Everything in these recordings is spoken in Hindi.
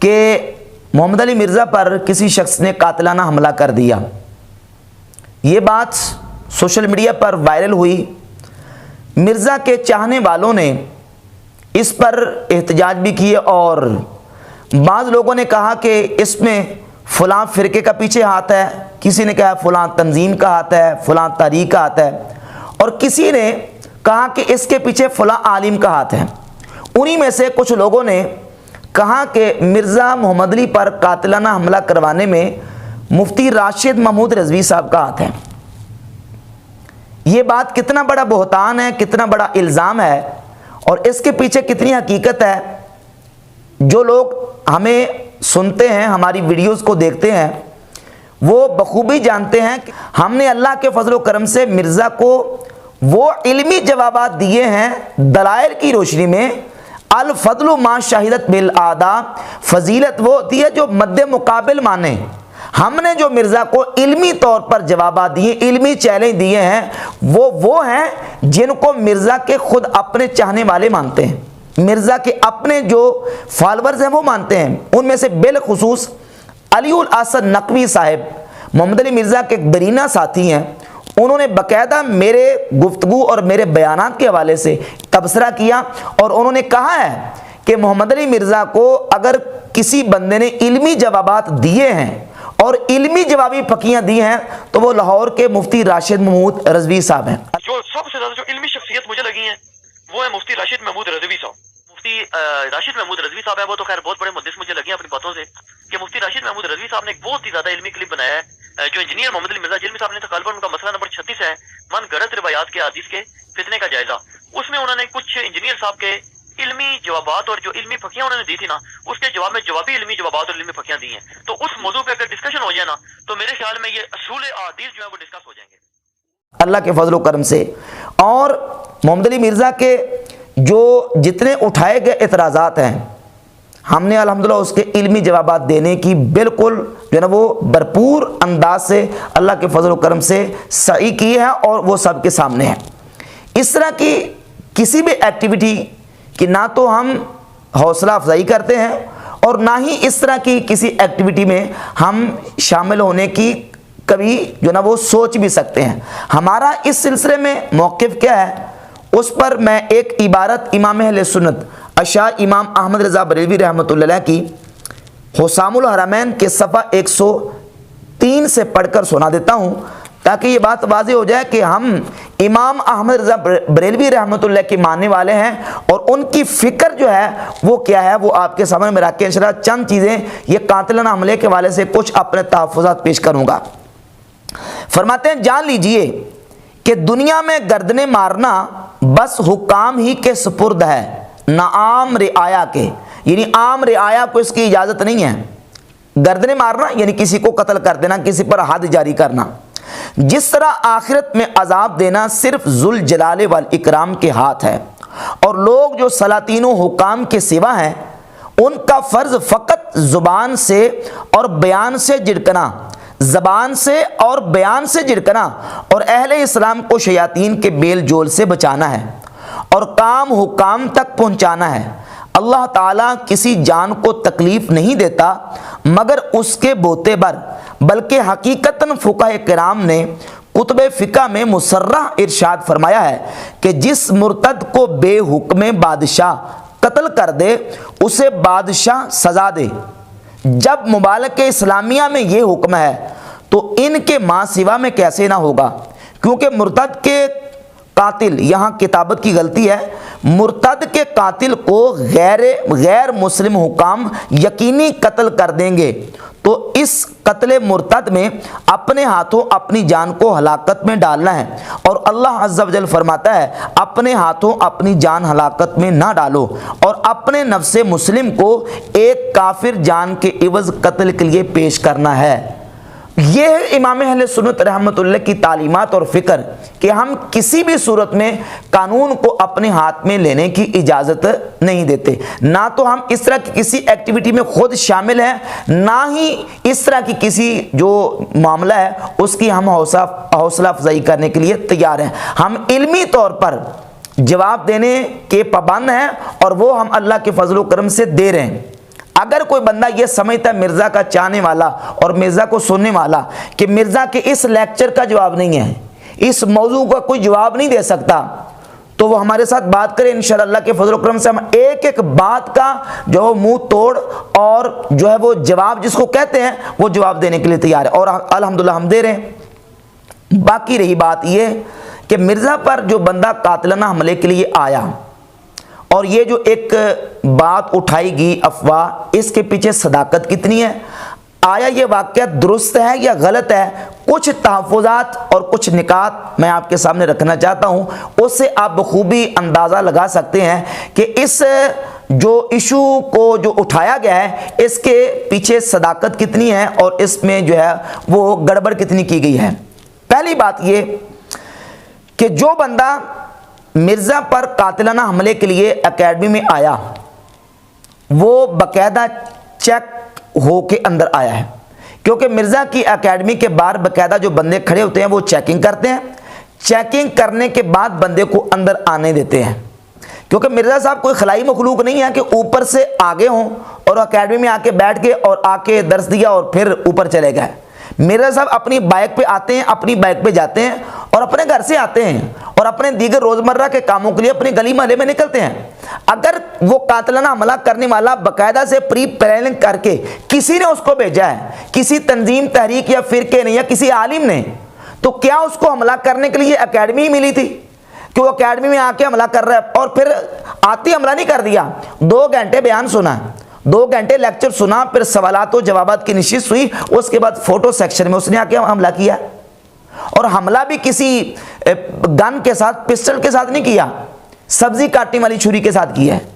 कि मोहम्मद अली मिर्ज़ा पर किसी शख्स ने कातिलाना हमला कर दिया। ये बात सोशल मीडिया पर वायरल हुई। मिर्ज़ा के चाहने वालों ने इस पर एहतजाज भी किए और बाज़ लोगों ने कहा कि इसमें फ़लाँ फ़िरके का पीछे हाथ है, किसी ने कहा फ़लाँ तंजीम का हाथ है, फ़लाँ तारीक़ का हाथ है, और किसी ने कहा कि इसके पीछे फ़लाँ आलिम का हाथ है। उन्हीं में से कुछ लोगों ने कहा कि मिर्ज़ा मोहम्मद अली पर कातिलाना हमला करवाने में मुफ्ती राशिद महमूद रिजवी साहब का हाथ है। ये बात कितना बड़ा बहतान है, कितना बड़ा इल्ज़ाम है और इसके पीछे कितनी हकीकत है। जो लोग हमें सुनते हैं, हमारी वीडियोस को देखते हैं, वो बखूबी जानते हैं कि हमने अल्लाह के फजल करम से मिर्ज़ा को वो इल्मी जवाबात दिए हैं दलाइल की रोशनी में। अल फजलु मा शाहिदत बिल आदा, फजीलत वो होती है जो मद्दे मुकाबिल माने। हमने जो मिर्ज़ा को इल्मी तौर पर जवाबात दिए, इल्मी चैलेंज दिए हैं, वो हैं जिनको मिर्ज़ा के खुद अपने चाहने वाले मानते हैं, मिर्ज़ा के अपने जो फॉलोअर्स हैं वो मानते हैं। उनमें से बिलखुसूस अलीउल असद नकवी साहिब मोहम्मद अली मिर्ज़ा के बरीना साथी हैं। उन्होंने बाकायदा मेरे गुफ्तगू और मेरे बयानात के हवाले से तबसरा किया और उन्होंने कहा है कि मोहम्मद अली मिर्ज़ा को अगर किसी बंदे ने इल्मी जवाबात दिए हैं और इल्मी जवाबी फकियां दी हैं तो वो लाहौर के मुफ्ती राशिद महमूद रिजवी साहब हैं। जो सबसे ज्यादा जो इल्मी शख्सियत मुझे लगी है वो है मुफ्ती राशिद महमूद रिजवी साहब। मुफ्ती राशिद महमूद रिजवी साहब है, वो तो खैर बहुत बड़े मुहद्दिस मुझे लगे अपनी बातों से कि मुफ्ती राशिद महमूद रिजवी साहब ने एक बहुत ही ज्यादा इल्मी क्लिप बनाया है। जो इंजीनियर मोहम्मद अली मिर्ज़ा जिल्मी साहब ने तकरीबन उनका मसला नंबर 36 है, मन गलत रिवायात के हदीस के फितने का जायजा, उसमें उन्होंने कुछ इंजीनियर साहब के इल्मी जवाबात और जो इल्मी फकियां उन्होंने दी थी ना, उसके जवाब में जवाबी इल्मी जवाबात और इल्मी फकियां दी हैं। तो उस मौजू पे अगर डिस्कशन हो जाए ना तो मेरे ख्याल में ये असूल हदीस जो है वो डिस्कस हो जाएंगे अल्लाह के फजल करम से। और मोहम्मद अली मिर्ज़ा के जो जितने उठाए गए एतराज़ात हैं, हमने अल्हम्दुलिल्लाह उसके इल्मी जवाबात देने की बिल्कुल जो है ना वो भरपूर अंदाज से अल्लाह के फजल करम से सही की है और वो सबके सामने है। इस तरह की किसी भी एक्टिविटी कि ना तो हम हौसला अफजाई करते हैं और ना ही इस तरह की किसी एक्टिविटी में हम शामिल होने की कभी जो ना वो सोच भी सकते हैं। हमारा इस सिलसिले में मौक़िफ़ क्या है उस पर मैं एक इबारत इमाम अहले सुन्नत अशा इमाम अहमद रज़ा बरेलवी रहमतुल्लाह अलैह की हुसामुल हरमैन के सफ़ा 103 से पढ़कर सुना देता हूँ ताकि ये बात वाज़ेह हो जाए कि हम इमाम अहमद रज़ा बरेलवी रहमतुल्लाह के मानने वाले हैं और उनकी फ़िक्र जो है वो क्या है वो आपके सामने में रख के इंशाअल्लाह चंद चीज़ें ये कातिलाना हमले के वाले से कुछ अपने तहफ़्फ़ुज़ात पेश करूँगा। फरमाते हैं, जान लीजिए कि दुनिया में गर्दनें मारना बस हुक्काम ही के सुपुर्द है, ना आम रिआया के, यानी आम रिआया को इसकी इजाज़त नहीं है। गर्दनें मारना यानी किसी को कत्ल कर देना, किसी पर हद जारी करना। जिस तरह आखिरत में अजाब देना सिर्फ जुल जलाले वाल इकराम के हाथ है और लोग जो सलातीनों हुकाम के सिवा हैं उनका फ़र्ज फ़कत ज़ुबान से और बयान से झिड़कना, ज़बान से और बयान से झिड़कना और अहले इस्लाम को शयातीन के बेल जोल से बचाना है और काम हुकाम तक पहुँचाना है। अल्लाह ताला किसी जान को तकलीफ़ नहीं देता मगर उसके बोते बर, बल्कि हकीकतन फ़ुक़हा किराम ने कुतुब फ़िक़ह में मुसर्रह इरशाद फरमाया है कि जिस मुर्तद को बेहुक्म बादशाह कत्ल कर दे उसे बादशाह सज़ा दे। जब मुबालक इस्लामिया में ये हुक्म है तो इनके माँ सिवा में कैसे ना होगा, क्योंकि मुर्तद के कातिल, यहाँ किताबत की गलती है, मुर्तद के कातिल को गैर मुस्लिम हुकाम यकीनी कत्ल कर देंगे तो इस कत्ल मुर्तद में अपने हाथों अपनी जान को हलाकत में डालना है और अल्लाह अज़्ज़ा व जल फरमाता है अपने हाथों अपनी जान हलाकत में ना डालो और अपने नफ्से मुस्लिम को एक काफिर जान के इवज़ कत्ल के लिए पेश करना है। ये है इमाम अहले सुन्नत रहमतुल्लाह की तालीमात और फ़िक्र कि हम किसी भी सूरत में कानून को अपने हाथ में लेने की इजाज़त नहीं देते। ना तो हम इस तरह की किसी एक्टिविटी में खुद शामिल हैं, ना ही इस तरह की किसी जो मामला है उसकी हम हौसला अफजाई करने के लिए तैयार हैं। हम इल्मी तौर पर जवाब देने के पाबंद हैं और वो हम अल्लाह के फजल करम से दे रहे हैं। अगर कोई बंदा ये समझता है मिर्ज़ा का चाहने वाला और मिर्ज़ा को सुनने वाला कि मिर्ज़ा के इस लेक्चर का जवाब नहीं है, इस मौजू का कोई जवाब नहीं दे सकता, तो वो हमारे साथ बात करें। इंशाअल्लाह के फजल करम से हम एक एक बात का जो मुंह तोड़ और जो है वो जवाब जिसको कहते हैं वो जवाब देने के लिए तैयार है, और अल्हम्दुलिल्लाह हम दे रहे हैं। बाकी रही बात ये कि मिर्ज़ा पर जो बंदा कातिलाना हमले के लिए आया और ये जो एक बात उठाई गई अफवाह, इसके पीछे सदाकत कितनी है, आया ये वाक़या दुरुस्त है या गलत है, कुछ तहफ़्फ़ुज़ात और कुछ निकात मैं आपके सामने रखना चाहता हूँ। उससे आप बखूबी अंदाज़ा लगा सकते हैं कि इस जो इशू को जो उठाया गया है इसके पीछे सदाकत कितनी है और इसमें जो है वो गड़बड़ कितनी की गई है। पहली बात ये कि जो बंदा मिर्ज़ा पर कातिलाना हमले के लिए एकेडमी में आया वो बाकायदा चेक हो के अंदर आया है, क्योंकि मिर्ज़ा की एकेडमी के बाहर बाकायदा जो बंदे खड़े होते हैं वो चेकिंग करते हैं। चेकिंग करने के बाद बंदे को अंदर आने देते हैं, क्योंकि मिर्ज़ा साहब कोई खलाई मखलूक नहीं है कि ऊपर से आगे हों और एकेडमी में आके बैठ के और आके दर्स दिया और फिर ऊपर चले गए। मिर्ज़ा साहब अपनी बाइक पे आते हैं, अपनी बाइक पे जाते हैं और अपने घर से आते हैं और अपने दीगर रोज़मर्रा के कामों के लिए अपनी गली मोहल्ले में निकलते हैं। अगर वो कातिलाना हमला करने वाला बाकायदा से प्री प्लानिंग करके किसी ने उसको भेजा है, किसी तंजीम तहरीक या फिरके ने या किसी आलिम ने, तो क्या उसको हमला करने के लिए एकेडमी मिली थी कि वो एकेडमी में आके हमला कर रहा है और फिर आते हमला नहीं कर दिया? 2 घंटे बयान सुना, 2 घंटे लेक्चर सुना, फिर सवालात और जवाबात की निशिस्त हुई, उसके बाद फोटो सेक्शन में उसने आके हमला किया। और हमला भी किसी गन के साथ, पिस्टल के साथ नहीं किया, सब्जी काटने वाली छुरी के साथ किया है।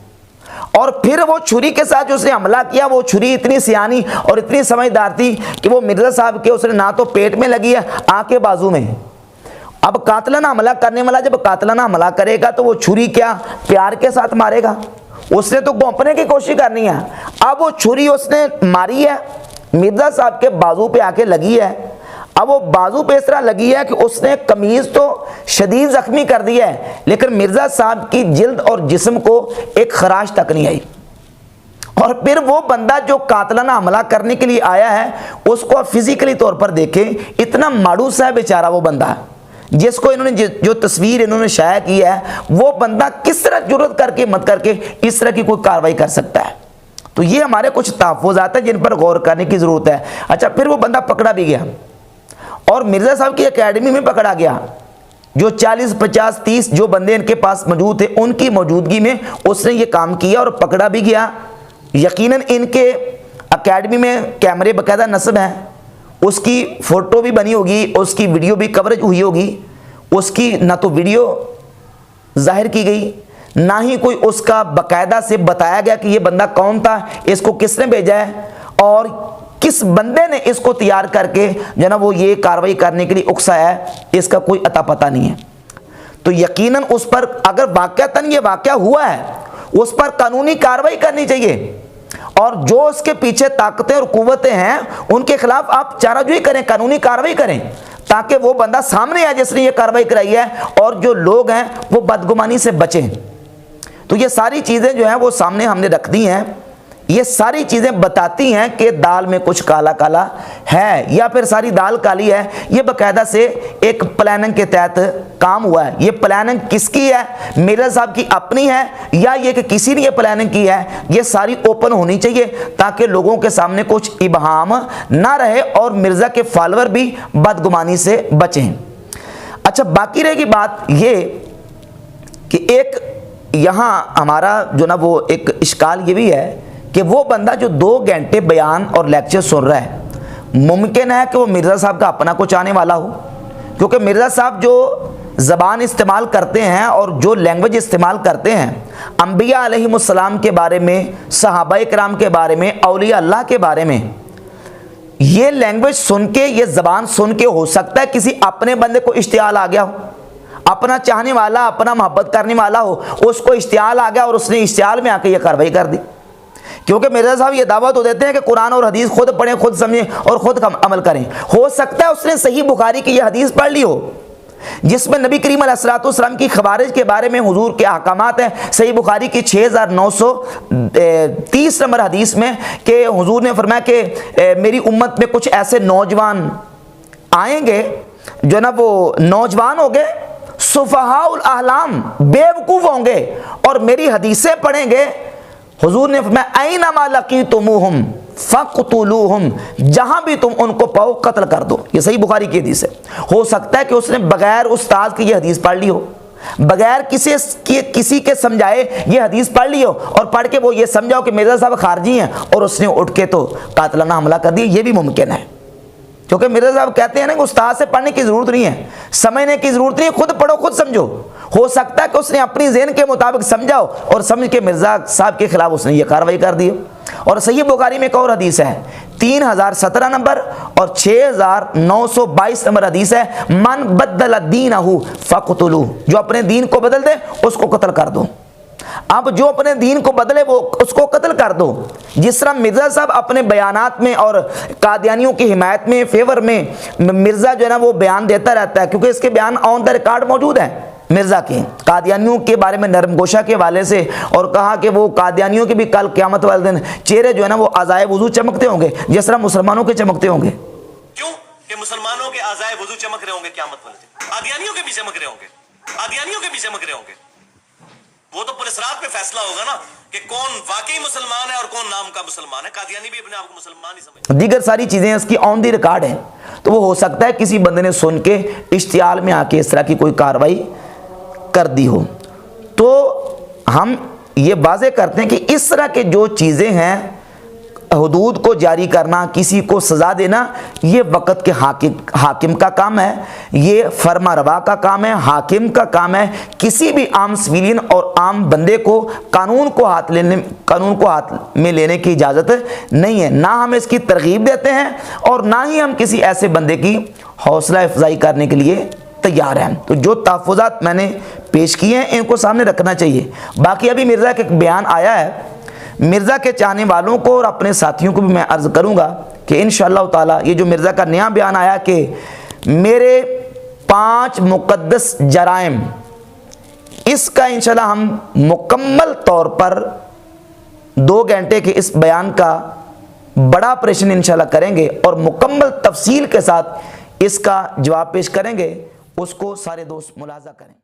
और फिर वो छुरी के साथ जो उसने हमला किया, वो छुरी इतनी सियानी और इतनी समझदार थी कि वो मिर्ज़ा साहब के उसने ना तो पेट में लगी है, आके बाजू में। अब कातिलाना हमला करने वाला जब कातिलाना हमला करेगा तो वो छुरी क्या प्यार के साथ मारेगा? उसने तो गोंपने की कोशिश करनी है। अब वो छुरी उसने मारी है, मिर्ज़ा साहब के बाजू पे आके लगी है। अब वो बाजू पे इस तरह लगी है कि उसने कमीज़ तो शदीद ज़ख्मी कर दी है, लेकिन मिर्ज़ा साहब की जिल्द और जिस्म को एक खराश तक नहीं आई। और फिर वो बंदा जो कातिलाना हमला करने के लिए आया है उसको आप फिजिकली तौर पर देखें, इतना मायूस है बेचारा वो बंदा, जिसको इन्होंने जो तस्वीर इन्होंने शाया की है, वो बंदा किस तरह जुर्रत करके मत करके इस तरह की कोई कार्रवाई कर सकता है? तो ये हमारे कुछ तहफ़्फ़ुज़ात हैं जिन पर गौर करने की ज़रूरत है। अच्छा, फिर वो बंदा पकड़ा भी गया और मिर्ज़ा साहब की एकेडमी में पकड़ा गया। जो 40, 50, 30 जो बंदे इनके पास मौजूद थे उनकी मौजूदगी में उसने ये काम किया और पकड़ा भी गया। यकीनन इनके एकेडमी में कैमरे बाकायदा नस्ब हैं, उसकी फ़ोटो भी बनी होगी, उसकी वीडियो भी कवरेज हुई होगी। उसकी ना तो वीडियो जाहिर की गई, ना ही कोई उसका बाकायदा से बताया गया कि ये बंदा कौन था, इसको किसने भेजा है और किस बंदे ने इसको तैयार करके जना वो ये कार्रवाई करने के लिए उकसाया है, इसका कोई अता पता नहीं है। तो यकीनन उस पर अगर वाक़तन ये वाक़या हुआ है उस पर कानूनी कार्रवाई करनी चाहिए, और जो उसके पीछे ताकतें और कुव्वतें हैं उनके खिलाफ आप चाराजोई करें, कानूनी कार्रवाई करें, ताकि वो बंदा सामने आए जिसने ये कार्रवाई कराई है और जो लोग हैं वो बदगुमानी से बचें। तो ये सारी चीज़ें जो हैं वो सामने हमने रख दी हैं। ये सारी चीज़ें बताती हैं कि दाल में कुछ काला काला है या फिर सारी दाल काली है। ये बाकायदा से एक प्लानिंग के तहत काम हुआ है। ये प्लानिंग किसकी है? मिर्ज़ा साहब की अपनी है या ये कि किसी ने ये प्लानिंग की है? ये सारी ओपन होनी चाहिए ताकि लोगों के सामने कुछ इबहाम ना रहे और मिर्ज़ा के फॉलोअर भी बदगुमानी से बचें। अच्छा, बाकी रहेगी बात ये कि एक यहाँ हमारा जो ना वो एक इश्काल ये भी है कि वो बंदा जो 2 घंटे बयान और लेक्चर सुन रहा है, मुमकिन है कि वो मिर्ज़ा साहब का अपना कुछ आने वाला हो, क्योंकि मिर्ज़ा साहब जो ज़बान इस्तेमाल करते हैं और जो लैंग्वेज इस्तेमाल करते हैं, अंबिया अलैहिमुस्सलाम के बारे में, सहाबाए किराम के बारे में, औलिया अल्लाह के बारे में, ये लैंग्वेज सुन के, ये ज़बान सुन के हो सकता है किसी अपने बंदे को इश्तियाल आ गया हो, अपना चाहने वाला, अपना मोहब्बत करने वाला हो, उसको इश्तियाल आ गया और उसने इश्तियाल में आके ये कार्रवाई कर दी। क्योंकि मिर्ज़ा साहब ये दावा तो देते हैं कि कुरान और हदीस खुद पढ़ें, खुद समझें और खुद अमल करें। हो सकता है उसने सही बुखारी की ये हदीस पढ़ ली हो, जिसमें नबी करीम अलैहिस्सलाम की खवारिज के बारे में हुजूर के अहकामात हैं। सही बुखारी की 6930 नंबर हदीस में कि हुजूर ने फरमाया कि मेरी उम्मत में कुछ ऐसे नौजवान आएंगे जो ना वो नौजवान हो गए, सुफहाउल अहलाम, बेवकूफ़ होंगे और मेरी हदीसें पढ़ेंगे। हुजूर ने फरमाया ऐनमा लकीतुमुहुम फ़क़्तुलूहुम, जहां भी तुम उनको पाओ कत्ल कर दो। ये सही बुखारी की हदीस है। हो सकता है कि उसने बगैर उस्ताद की ये हदीस पढ़ ली हो, बगैर किसी के समझाए ये हदीस पढ़ ली हो और पढ़ के वो ये समझाओ कि मिर्ज़ा साहब खारजी हैं और उसने उठ के तो कातलाना हमला कर दिया। ये भी मुमकिन है, क्योंकि मिर्ज़ा साहब कहते हैं ना कि उस्ताद से पढ़ने की ज़रूरत नहीं है, समझने की ज़रूरत नहीं है, खुद पढ़ो खुद समझो। हो सकता है कि उसने अपनी ज़हन के मुताबिक समझाओ और समझ के मिर्ज़ा साहब के खिलाफ उसने ये कार्रवाई कर दी। और सही बुखारी में एक और हदीस है 3017 नंबर और 6922 नंबर हदीस है, मन बद्दल दीनहु फ़क़्तुलूहु, जो अपने दीन को बदल दे उसको कत्ल कर दो। अब जो अपने दीन को बदले वो उसको कत्ल कर दो। जिस तरह मिर्ज़ा साहब अपने बयानात में और कादियानियों की हिमायत में फेवर में मिर्ज़ा जो है ना वो बयान देता रहता है, क्योंकि इसके बयान ऑन द रिकॉर्ड मौजूद हैं मिर्ज़ा के कादियानियों के बारे में नरम गोशा के वाले से, और कहा कि वो कादियानियों के भी कल क़यामत वाले दिन चेहरे जो है ना वो आज़ाए वुज़ू चमकते होंगे जिस तरह मुसलमानों के चमकते होंगे। क्यों कि मुसलमानों के आज़ाए वुज़ू चमक रहे होंगे क़यामत वाले दिन, कादियानियों के भी चमक रहे होंगे, कादियानियों के भी चमक रहे होंगे। वो तो पुलिस रात में फैसला होगा ना कि कौन वाकई मुसलमान है और कौन नाम का मुसलमान है। कादियानी भी अपने आप को मुसलमान ही समझते हैं। दीगर सारी चीज़ें इसकी ऑन दी रिकॉर्ड है, तो वो हो सकता है किसी बंदे ने सुन के इश्तियाल में आके इस तरह की कोई कार्रवाई कर दी हो। तो हम ये वाज़े करते हैं कि इस तरह के जो चीज़ें हैं, हुदूद को जारी करना, किसी को सज़ा देना, ये वक़्त के हाकिम का काम है, ये फर्मारवा का काम है, हाकिम का काम है। किसी भी आम सिविलियन और आम बंदे को कानून को हाथ में लेने की इजाज़त नहीं है। ना हम इसकी तरगीब देते हैं और ना ही हम किसी ऐसे बंदे की हौसला अफजाई करने के लिए तैयार हैं। तो जो तहफ़्फ़ुज़ात मैंने पेश किए हैं इनको सामने रखना चाहिए। बाकी अभी मिर्ज़ा का एक बयान आया है, मिर्ज़ा के चाहने वालों को और अपने साथियों को भी मैं अर्ज़ करूँगा कि इंशाअल्लाह ताला ये जो मिर्ज़ा का नया बयान आया कि मेरे 5 मुक़द्दस जराइम, इसका इंशाअल्लाह हम मुकम्मल तौर पर 2 घंटे के इस बयान का बड़ा ऑपरेशन इंशाअल्लाह करेंगे और मुकम्मल तफसील के साथ इसका जवाब पेश करेंगे। उसको सारे दोस्त मुलाज़ा करें।